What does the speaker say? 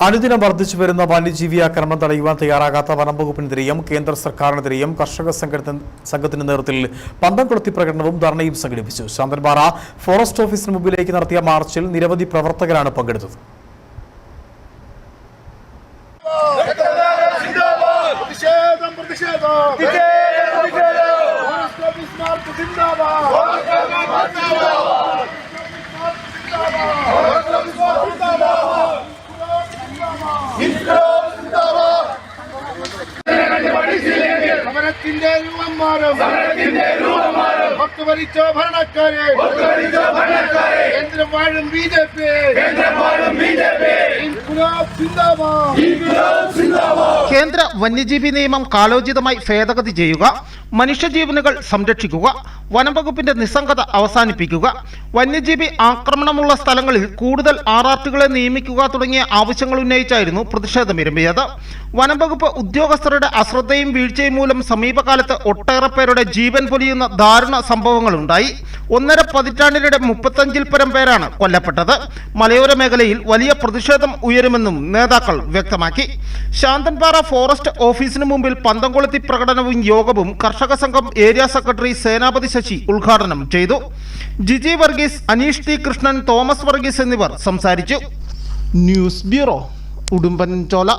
അനുദിനം വർദ്ധിച്ചു വരുന്ന വന്യജീവി ആക്രമണം തടയുവാൻ തയ്യാറാകാത്ത വനംവകുപ്പിനെതിരെയും കേന്ദ്ര സർക്കാരിനെതിരെയും കർഷക സംഘത്തിന്റെ നേതൃത്വത്തിൽ പന്തംകൊളുത്തി പ്രകടനവും ധർണയും സംഘടിപ്പിച്ചു. ശാന്തൻപാറ ഫോറസ്റ്റ് ഓഫീസിന് മുമ്പിലേക്ക് നടത്തിയ മാർച്ചിൽ നിരവധി പ്രവർത്തകരാണ് പങ്കെടുത്തത്. കേന്ദ്ര വന്യജീവി നിയമം കാലോചിതമായി ഭേദഗതി ചെയ്യുക, മനുഷ്യജീവനുകൾ സംരക്ഷിക്കുക, വനംവകുപ്പിന്റെ നിസ്സംഗത അവസാനിപ്പിക്കുക, വന്യജീവി ആക്രമണമുള്ള സ്ഥലങ്ങളിൽ കൂടുതൽ RRTകളെ നിയമിക്കുക തുടങ്ങിയ ആവശ്യങ്ങൾ ഉന്നയിച്ചായിരുന്നു പ്രതിഷേധമിരമ്പിയത്. വനംവകുപ്പ് ഉദ്യോഗസ്ഥരുടെ അശ്രദ്ധയും വീഴ്ചയും മൂലം സമീപകാലത്ത് ഒട്ടേറെ പേരുടെ ജീവൻ പൊലിയുന്ന ദാരുണ സംഭവങ്ങളുണ്ടായി. 1.5 പതിറ്റാണ്ടിനിടെ 35-ൽ പരം പേരാണ് കൊല്ലപ്പെട്ടത്. മലയോര മേഖലയിൽ വലിയ പ്രതിഷേധം ഉയരുമെന്നും നേതാക്കൾ വ്യക്തമാക്കി. ശാന്തൻപാറ ഫോറസ്റ്റ് ഓഫീസിന് മുമ്പിൽ പന്തംകൊളുത്തി പ്രകടനവും യോഗവും കർഷക സംഘം ഏരിയ സെക്രട്ടറി സേനാപതി ശശി ഉദ്ഘാടനം ചെയ്തു. ജിജി വർഗീസ്, അനീഷ് ടി കൃഷ്ണൻ, തോമസ് വർഗീസ് എന്നിവർ സംസാരിച്ചു. News bureau, Udumbanchola.